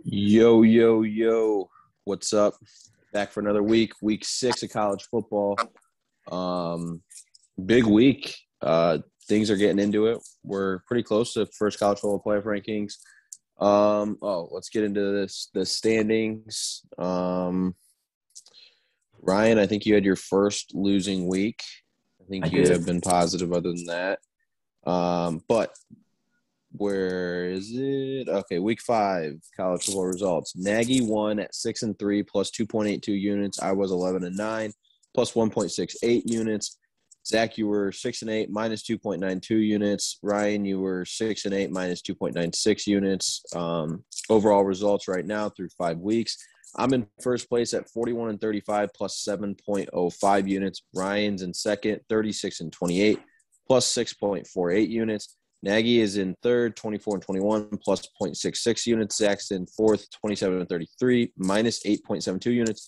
Yo, yo, yo. What's up? Back for another week. Week 6 of college football. Big week. Things are getting into it. We're pretty close to first college football playoff rankings. Let's get into the standings. Ryan, I think you had your first losing week. I think you have been positive other than that. But where is it? Okay, week 5, college football results. Nagy won at 6-3 plus 2.82 units. I was 11-9 plus 1.68 units. Zach, you were 6-8 minus 2.92 units. Ryan, you were 6-8 minus 2.96 units. Overall results right now through 5 weeks. I'm in first place at 41-35 plus 7.05 units. Ryan's in second, 36-28 plus 6.48 units. Nagy is in third, 24-21 plus 0.66 units. Zach's in fourth, 27-33 minus 8.72 units.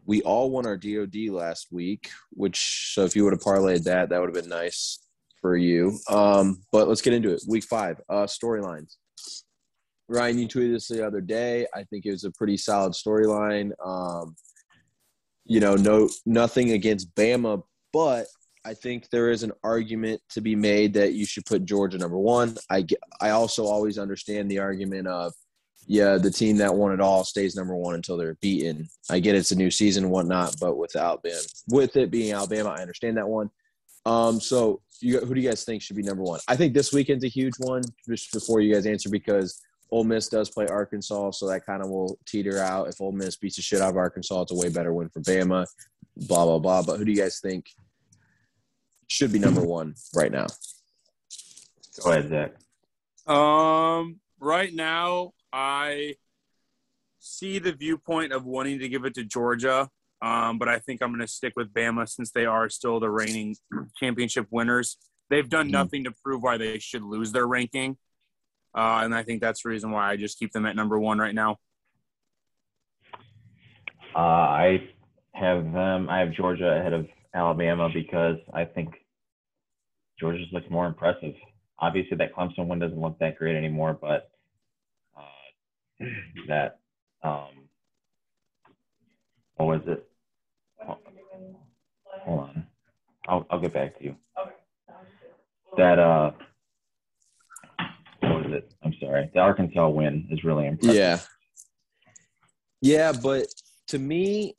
We all won our DOD last week, so if you would have parlayed that would have been nice for you. But let's get into it. Week 5, storylines. Ryan, you tweeted this the other day. I think it was a pretty solid storyline. Nothing against Bama, but I think there is an argument to be made that you should put Georgia number 1. I also always understand the argument of, the team that won it all stays number 1 until they're beaten. I get it's a new season and whatnot, but with it being Alabama, I understand that one. So who do you guys think should be number 1? I think this weekend's a huge one, just before you guys answer, because Ole Miss does play Arkansas, so that kind of will teeter out. If Ole Miss beats the shit out of Arkansas, it's a way better win for Bama, blah, blah, blah. But who do you guys think should be number 1 right now? Go ahead, Zach. Right now, I see the viewpoint of wanting to give it to Georgia, but I think I'm going to stick with Bama since they are still the reigning championship winners. They've done nothing to prove why they should lose their ranking, and I think that's the reason why I just keep them at number 1 right now. I have Georgia ahead of Alabama because I think Georgia's looks more impressive. Obviously, that Clemson win doesn't look that great anymore, but what was it? Hold on. I'll get back to you. What was it? I'm sorry. The Arkansas win is really impressive. Yeah, but to me,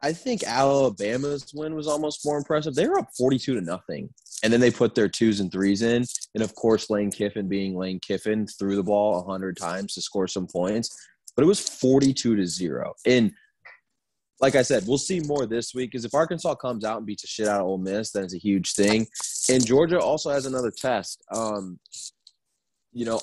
I think Alabama's win was almost more impressive. They were up 42-0, and then they put their 2s and 3s in. And, of course, Lane Kiffin being Lane Kiffin threw the ball 100 times to score some points. But it was 42-0. And like I said, we'll see more this week because if Arkansas comes out and beats the shit out of Ole Miss, then it's a huge thing. And Georgia also has another test.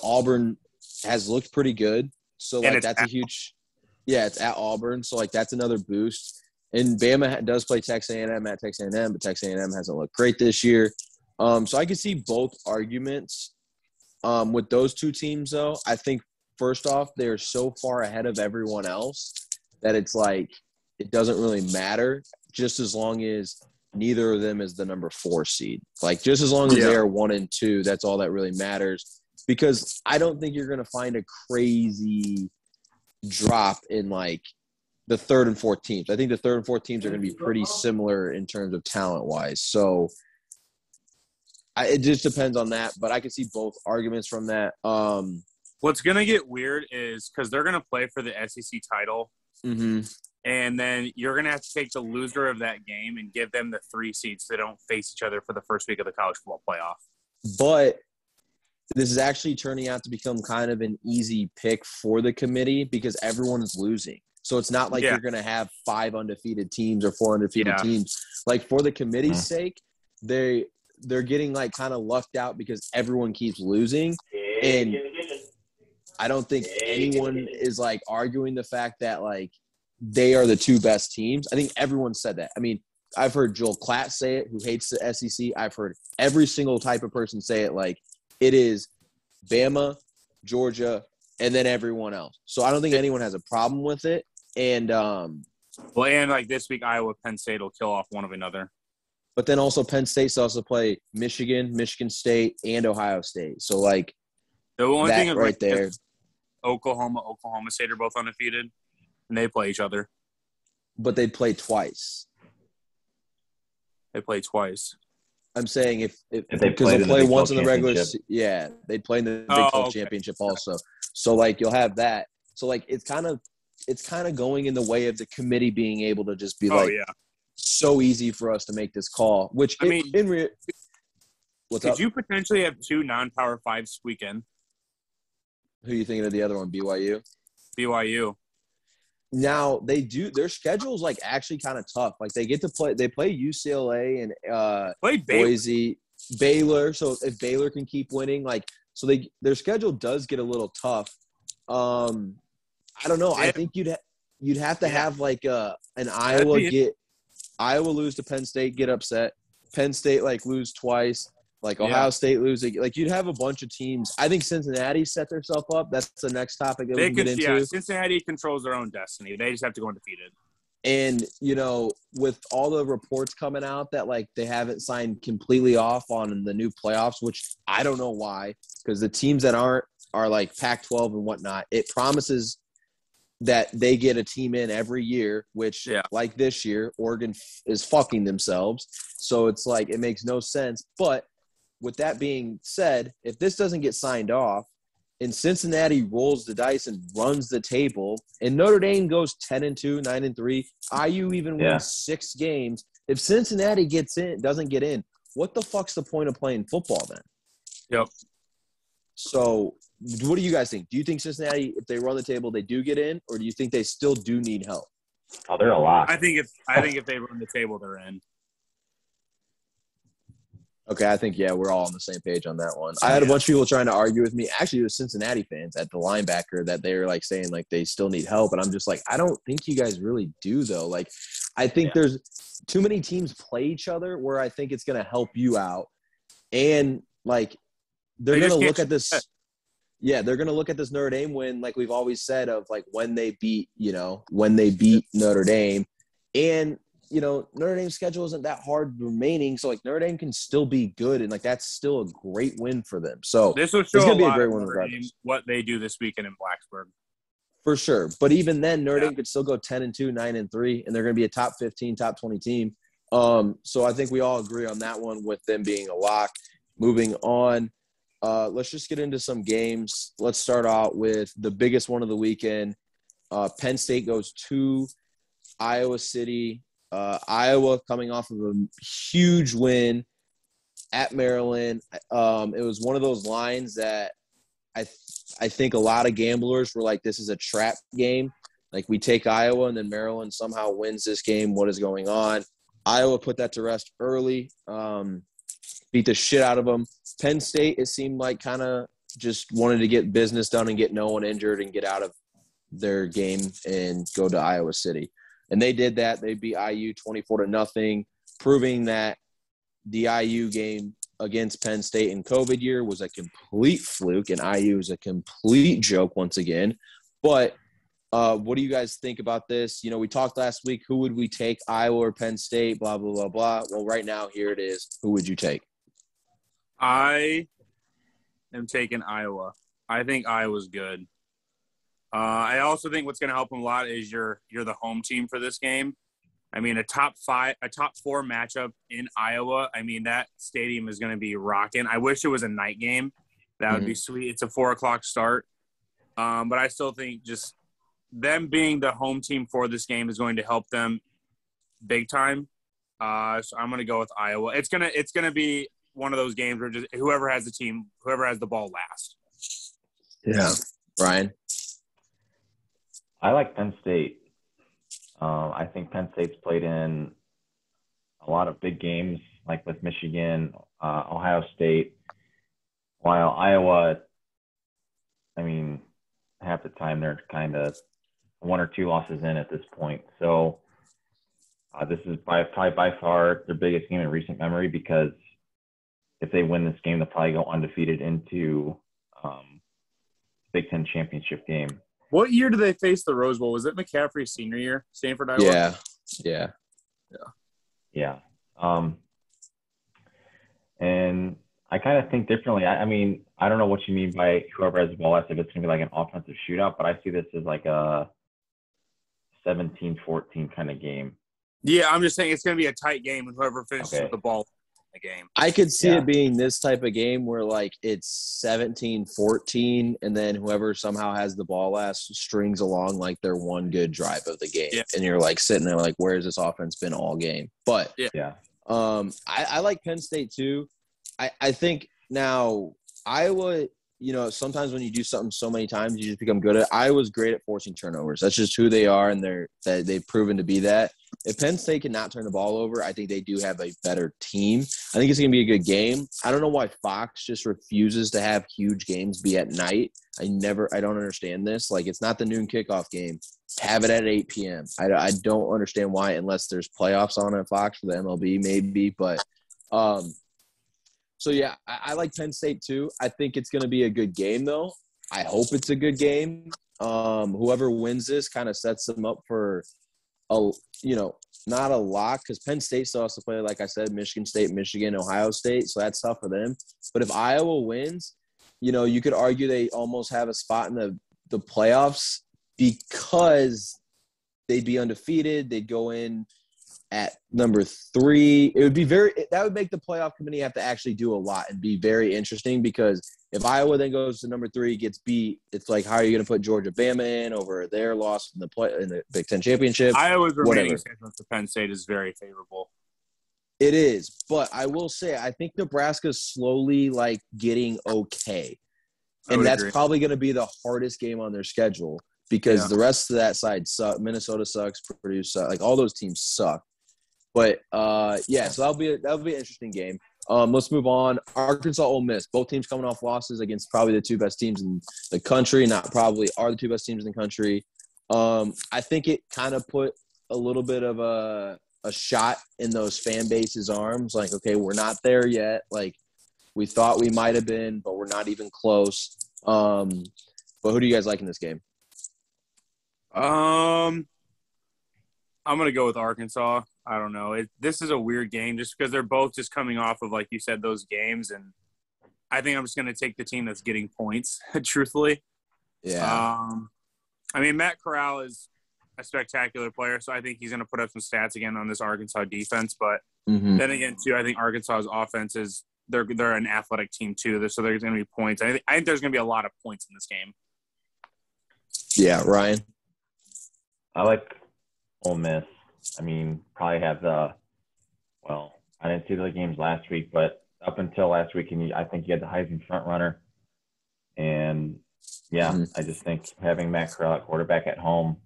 Auburn has looked pretty good. So, that's a huge – it's at Auburn. So, that's another boost. And Bama does play Texas A&M at Texas A&M, but Texas A&M hasn't looked great this year. So I can see both arguments. With those two teams, though, I think, first off, they're so far ahead of everyone else that it's it doesn't really matter just as long as neither of them is the number 4 seed. Just as long as they are 1 and 2, that's all that really matters. Because I don't think you're going to find a crazy drop in, the 3rd and 4th teams. I think the 3rd and 4th teams are going to be pretty similar in terms of talent-wise. So it just depends on that. But I can see both arguments from that. What's going to get weird is because they're going to play for the SEC title. Mm-hmm. And then you're going to have to take the loser of that game and give them the 3 seeds so they don't face each other for the first week of the college football playoff. But this is actually turning out to become kind of an easy pick for the committee because everyone is losing. So it's not you're going to have 5 undefeated teams or 4 undefeated teams. For the committee's sake, they're getting kind of lucked out because everyone keeps losing. And I don't think anyone is arguing the fact that they are the 2 best teams. I think everyone said that. I mean, I've heard Joel Klatt say it, who hates the SEC. I've heard every single type of person say it it is Bama, Georgia, and then everyone else. So I don't think anyone has a problem with it. And this week, Iowa, Penn State will kill off one of another. But then also Penn State's also play Michigan, Michigan State, and Ohio State. So the only thing right there. Oklahoma State are both undefeated, and they play each other. But they play twice. They play twice. I'm saying if they because they'll played in the play Big once 12 in the regular championship. yeah, they'd play in the Big 12 okay. championship also. So like you'll have that. So like it's kind of going in the way of the committee being able to just be so easy for us to make this call, which could you potentially have two non-power fives squeak in? Who are you thinking of the other one? BYU. Now they do their schedule's like actually kind of tough. Like they play UCLA and Play Boise, Baylor. So if Baylor can keep winning, like so their schedule does get a little tough. I don't know. I think you'd have to have like an Iowa lose to Penn State, get upset. Penn State like lose twice. Like Ohio State losing, like you'd have a bunch of teams. I think Cincinnati set themselves up. That's the next topic that we can get into. Yeah, Cincinnati controls their own destiny. They just have to go undefeated. And with all the reports coming out that like they haven't signed completely off on the new playoffs, which I don't know why, because the teams that are like Pac-12 and whatnot. It promises that they get a team in every year, which like this year, Oregon is fucking themselves. So it's like it makes no sense, but. With that being said, if this doesn't get signed off and Cincinnati rolls the dice and runs the table and Notre Dame goes 10-2, 9-3, IU even wins 6 games, if Cincinnati doesn't get in, what the fuck's the point of playing football then? Yep. So what do you guys think? Do you think Cincinnati, if they run the table, they do get in, or do you think they still do need help? Oh, they're a lot. I think if they run the table, they're in. Okay, I think, we're all on the same page on that one. I had a bunch of people trying to argue with me. Actually, it was Cincinnati fans at the linebacker that they were, like, saying, like, they still need help. And I'm just like, I don't think you guys really do, though. Like, I think there's too many teams play each other where I think it's going to help you out. And, like, they're going to look at this – they're going to look at this Notre Dame win, like we've always said, of, like, when they beat Notre Dame. And – Notre Dame's schedule isn't that hard remaining, so like Notre Dame can still be good, and like that's still a great win for them. So this will show a great win regardless. What they do this weekend in Blacksburg, for sure. But even then, Notre Dame could still go 10-2, 9-3, and they're going to be a top 15, top 20 team. So I think we all agree on that one with them being a lock. Moving on, let's just get into some games. Let's start out with the biggest one of the weekend. Penn State goes to Iowa City. Iowa coming off of a huge win at Maryland. It was one of those lines that I think a lot of gamblers were like, this is a trap game. Like we take Iowa and then Maryland somehow wins this game. What is going on? Iowa put that to rest early, beat the shit out of them. Penn State, it seemed like kind of just wanted to get business done and get no one injured and get out of their game and go to Iowa City. And they did that. They beat IU 24-0, proving that the IU game against Penn State in COVID year was a complete fluke, and IU is a complete joke once again. But what do you guys think about this? We talked last week, who would we take, Iowa or Penn State, blah, blah, blah, blah. Well, right now, here it is. Who would you take? I am taking Iowa. I think Iowa's good. I also think what's going to help them a lot is you're the home team for this game. I mean, a top 4 matchup in Iowa. I mean, that stadium is going to be rocking. I wish it was a night game. That would be sweet. It's a 4:00 start. But I still think just them being the home team for this game is going to help them big time. So I'm going to go with Iowa. It's gonna be one of those games where just whoever has the ball last. Yeah, Brian. I like Penn State. I think Penn State's played in a lot of big games, like with Michigan, Ohio State, while Iowa, I mean, half the time they're kind of 1 or 2 losses in at this point. So this is probably by far their biggest game in recent memory, because if they win this game, they'll probably go undefeated into Big Ten championship game. What year did they face the Rose Bowl? Was it McCaffrey's senior year? Stanford, Iowa? Yeah. And I kind of think differently. I mean, I don't know what you mean by whoever has the ball last, if it's going to be like an offensive shootout, but I see this as like a 17-14 kind of game. Yeah, I'm just saying it's going to be a tight game, and whoever finishes with the ball in the game. I could see it being this type of game where, like, it's 17-14, and then whoever somehow has the ball last strings along, like, their one good drive of the game. Yeah. And you're, like, sitting there like, where has this offense been all game? But I like Penn State too. I think now Iowa, you know, sometimes when you do something so many times, you just become good at it. Iowa's great at forcing turnovers. That's just who they are, and they've proven to be that. If Penn State cannot turn the ball over, I think they do have a better team. I think it's going to be a good game. I don't know why Fox just refuses to have huge games be at night. I don't understand this. Like, it's not the noon kickoff game. Have it at 8 p.m. I don't understand why, unless there's playoffs on at Fox for the MLB maybe. But so, yeah, I like Penn State too. I think it's going to be a good game, though. I hope it's a good game. Whoever wins this kind of sets them up for not a lock, because Penn State still has to play, like I said, Michigan State, Michigan, Ohio State. So that's tough for them. But if Iowa wins, you know, you could argue they almost have a spot in the playoffs because they'd be undefeated. They'd go in at number 3. That would make the playoff committee have to actually do a lot and be very interesting, because if Iowa then goes to number 3, gets beat, it's like, how are you going to put Georgia Bama in over their loss in the Big Ten championship? Iowa's remaining schedule for Penn State is very favorable. It is, but I will say I think Nebraska's slowly like getting okay, and that's probably going to be the hardest game on their schedule, because the rest of that side suck. Minnesota sucks, Purdue sucks, like all those teams suck. But so that'll be an interesting game. Let's move on. Arkansas, Ole Miss. Both teams coming off losses against probably the 2 best teams in the country. Not probably, are the 2 best teams in the country. I think it kind of put a little bit of a shot in those fan bases' arms. Like, okay, we're not there yet. Like, we thought we might have been, but we're not even close. But who do you guys like in this game? I'm going to go with Arkansas. I don't know. This is a weird game just because they're both just coming off of, like you said, those games. And I think I'm just going to take the team that's getting points, truthfully. Yeah. I mean, Matt Corral is a spectacular player, so I think he's going to put up some stats again on this Arkansas defense. But then again, too, I think Arkansas's offense is they're an athletic team, too. So there's going to be points. I think there's going to be a lot of points in this game. Yeah, Ryan? I like Ole Miss. I mean, probably have I didn't see the games last week, but up until last week, I think you had the Heisman front runner. And, I just think having Matt Corral at quarterback at home,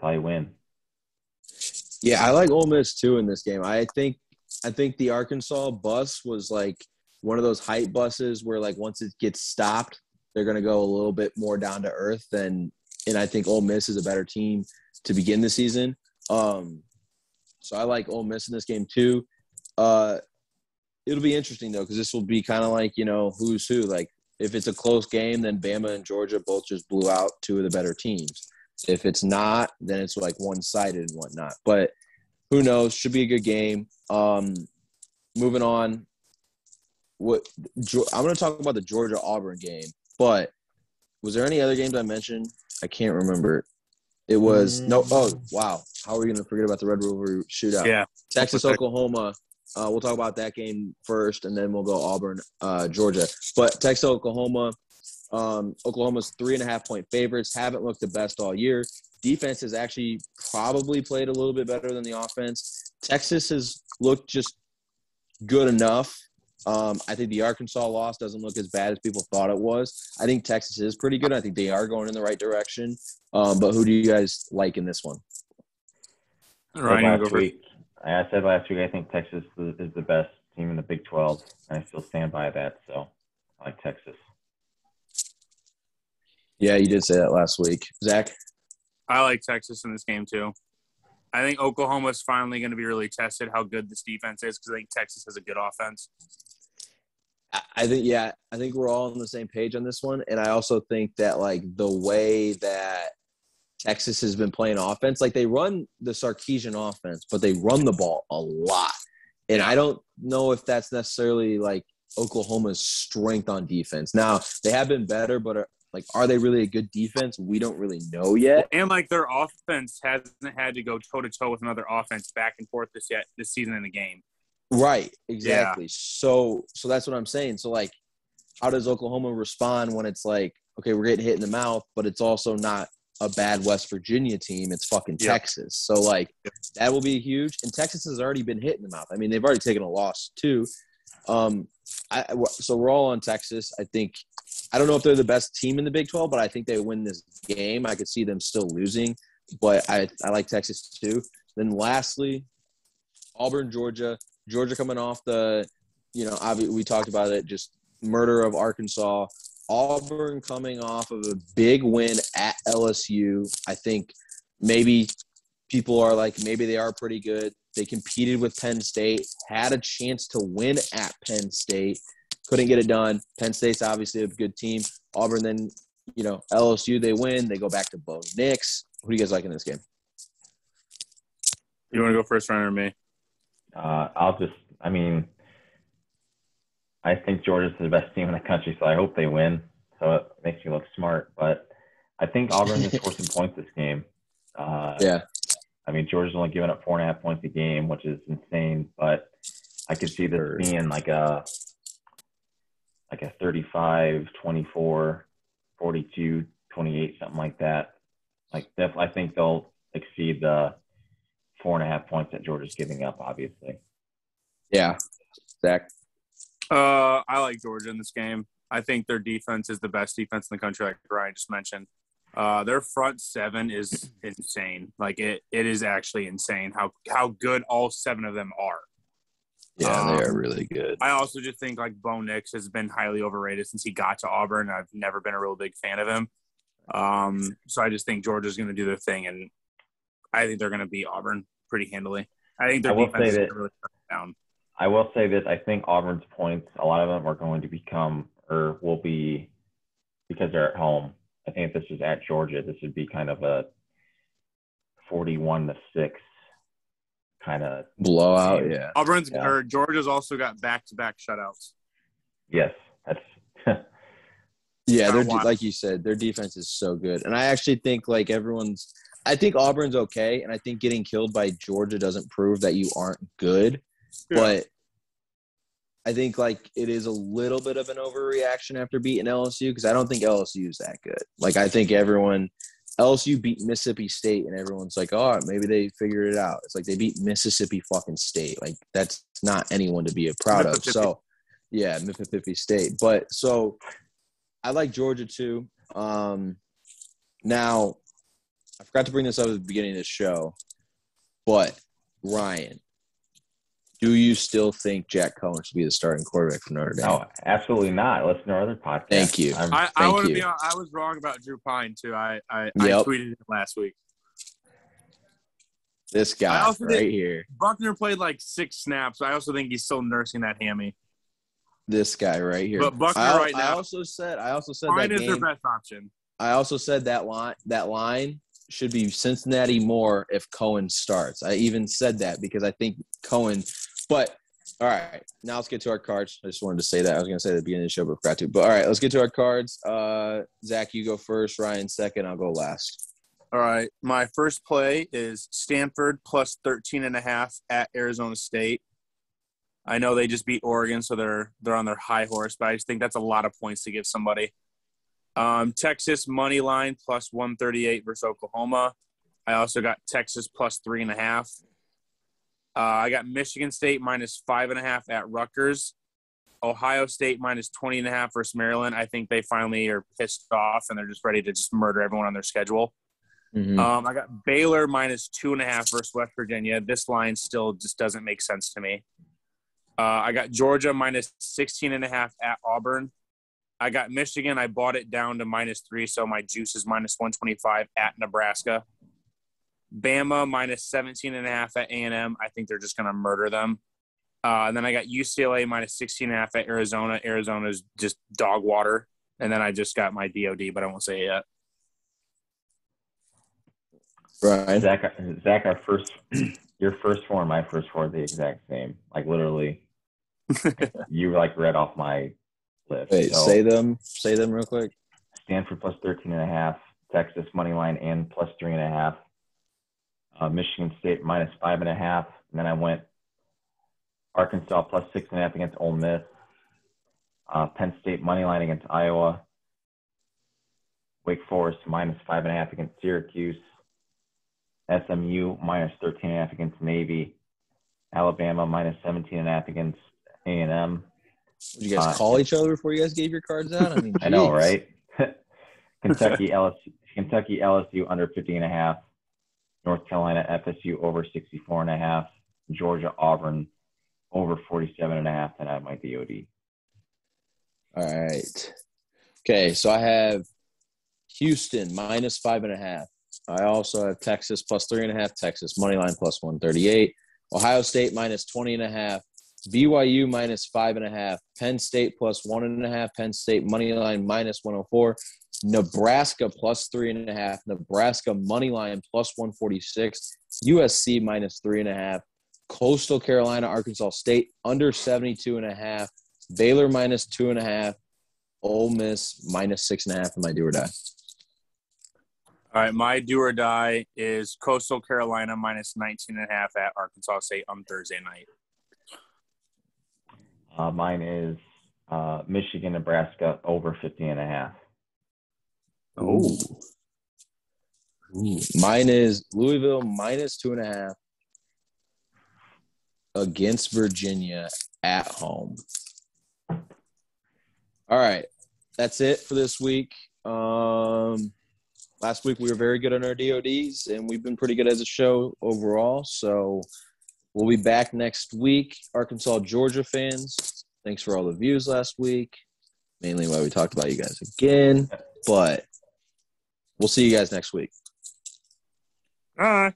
probably win. Yeah, I like Ole Miss too in this game. I think the Arkansas bus was like one of those hype buses where, like, once it gets stopped, they're going to go a little bit more down to earth and I think Ole Miss is a better team to begin the season. So I like Ole Miss in this game too. It'll be interesting though, because this will be kind of like, you know, who's who. Like, if it's a close game, then Bama and Georgia both just blew out 2 of the better teams. If it's not, then it's like one-sided and whatnot. But who knows? Should be a good game. Moving on. I'm going to talk about the Georgia-Auburn game. But was there any other games I mentioned? I can't remember. It was no. Oh, wow. How are we going to forget about the Red River shootout? Yeah. Texas, Oklahoma. We'll talk about that game first, and then we'll go Auburn, Georgia. But Texas, Oklahoma. Oklahoma's 3.5-point favorites. Haven't looked the best all year. Defense has actually probably played a little bit better than the offense. Texas has looked just good enough. I think the Arkansas loss doesn't look as bad as people thought it was. I think Texas is pretty good. I think they are going in the right direction. But who do you guys like in this one? I said last week I think Texas is the best team in the Big 12, and I still stand by that. So I like Texas. Yeah, you did say that last week. Zach? I like Texas in this game too. I think Oklahoma's finally going to be really tested how good this defense is, because I think Texas has a good offense. I think we're all on the same page on this one. And I also think that, like, the way that Texas has been playing offense, like, they run the Sarkisian offense, but they run the ball a lot. And I don't know if that's necessarily like Oklahoma's strength on defense. Now, they have been better, but are they really a good defense? We don't really know yet. And like their offense hasn't had to go toe to toe with another offense back and forth this season in the game. Right, exactly. Yeah. So that's what I'm saying. So like, how does Oklahoma respond when it's like, okay, we're getting hit in the mouth, but it's also not a bad West Virginia team. It's fucking Texas. So like, that will be huge. And Texas has already been hit in the mouth. I mean, they've already taken a loss too. So we're all on Texas. I don't know if they're the best team in the Big 12, but I think they win this game. I could see them still losing, but I like Texas too. Then lastly, Auburn, Georgia. Georgia coming off we talked about it, just murder of Arkansas. Auburn coming off of a big win at LSU. I think maybe people are like, maybe they are pretty good. They competed with Penn State, had a chance to win at Penn State, couldn't get it done. Penn State's obviously a good team. Auburn then, LSU, they win. They go back to Bo Nix. Who do you guys like in this game? You want to go first, Ryan, or me? I think Georgia's the best team in the country, so I hope they win. So it makes me look smart. But I think Auburn can score some points this game. Georgia's only giving up 4.5 points a game, which is insane. But I could see this being like a 35, 24, 42, 28, something like that. I think they'll exceed the 4.5 points that Georgia's giving up, obviously. Yeah. Zach? I like Georgia in this game. I think their defense is the best defense in the country, like Ryan just mentioned. Their front seven is insane. It is actually insane how good all 7 of them are. Yeah, they are really good. I also just think Bo Nix has been highly overrated since he got to Auburn. I've never been a real big fan of him. So I just think Georgia's going to do their thing, and I think they're going to beat Auburn pretty handily. I think their defense is going to really turn down. I will say this. I think Auburn's points, a lot of them are going to will be because they're at home. I think if this was at Georgia, this would be kind of a 41-6 kind of blowout. game. Yeah. Or Georgia's also got back-to-back shutouts. Yes, that's yeah. They're like you said, their defense is so good, and I actually think I think Auburn's okay, and I think getting killed by Georgia doesn't prove that you aren't good. Yeah. But I think it is a little bit of an overreaction after beating LSU because I don't think LSU is that good. I think LSU beat Mississippi State and everyone's like, oh, maybe they figured it out. It's like they beat Mississippi fucking State. That's not anyone to be proud of. So, yeah, Mississippi State. But so I like Georgia too. Now, I forgot to bring this up at the beginning of the show, but Ryan, do you still think Jack Cohen should be the starting quarterback for Notre Dame? No, absolutely not. Listen to our other podcast. Thank you. I want to be honest. I was wrong about Drew Pine too. I tweeted it last week. This guy here. Buckner played 6 snaps. I also think he's still nursing that hammy. This guy right here. But Buckner now. I also said Pine is their best option. I also said that line should be Cincinnati more if Cohen starts. I even said that because I think Cohen – but, all right, now let's get to our cards. I just wanted to say that. I was going to say at the beginning of the show, but forgot to. But, all right, let's get to our cards. Zach, you go first. Ryan second. I'll go last. All right. My first play is Stanford plus 13.5 at Arizona State. I know they just beat Oregon, so they're on their high horse, but I just think that's a lot of points to give somebody. Texas money line plus 138 versus Oklahoma. I also got Texas plus 3.5. I got Michigan State minus 5.5 at Rutgers. Ohio State minus 20.5 versus Maryland. I think they finally are pissed off and they're just ready to just murder everyone on their schedule. Mm-hmm. I got Baylor minus 2.5 versus West Virginia. This line still just doesn't make sense to me. I got Georgia minus 16.5 at Auburn. I got Michigan. I bought it down to minus 3, so my juice is minus 125 at Nebraska. Bama minus 17.5 at A&M. I think they're just going to murder them. And then I got UCLA minus 16.5 at Arizona. Arizona's just dog water. And then I just got my DOD, but I won't say it yet. Right. Zach, your first four and my first four are the exact same. Like literally, you like read off my list. Wait, so, say them real quick. Stanford plus 13.5, Texas money line and plus 3.5, Michigan State minus 5.5, and then I went Arkansas plus 6.5 against Ole Miss, Penn State money line against Iowa, Wake Forest minus 5.5 against Syracuse, SMU minus 13.5 against Navy, Alabama minus 17.5 against A&M. Did you guys call each other before you guys gave your cards out? I mean, I know, right? Kentucky LSU under 50.5, North Carolina FSU over 64.5, Georgia Auburn over 47.5, and I have my DOD. All right. Okay, so I have Houston minus 5.5. I also have Texas plus 3.5. Texas money line plus 138. Ohio State minus 20.5. BYU minus 5.5. Penn State plus 1.5. Penn State money line minus 104. Nebraska plus 3.5. Nebraska money line plus 146. USC minus 3.5. Coastal Carolina, Arkansas State under 72.5. Baylor minus 2.5. Ole Miss minus 6.5. And my do or die. All right, my do or die is Coastal Carolina minus 19.5 at Arkansas State on Thursday night. Mine is Michigan, Nebraska over 50.5. Oh. Mine is Louisville minus 2.5 against Virginia at home. All right. That's it for this week. Last week we were very good on our DODs, and we've been pretty good as a show overall. So we'll be back next week. Arkansas, Georgia fans, thanks for all the views last week. Mainly why we talked about you guys again. But we'll see you guys next week. All right.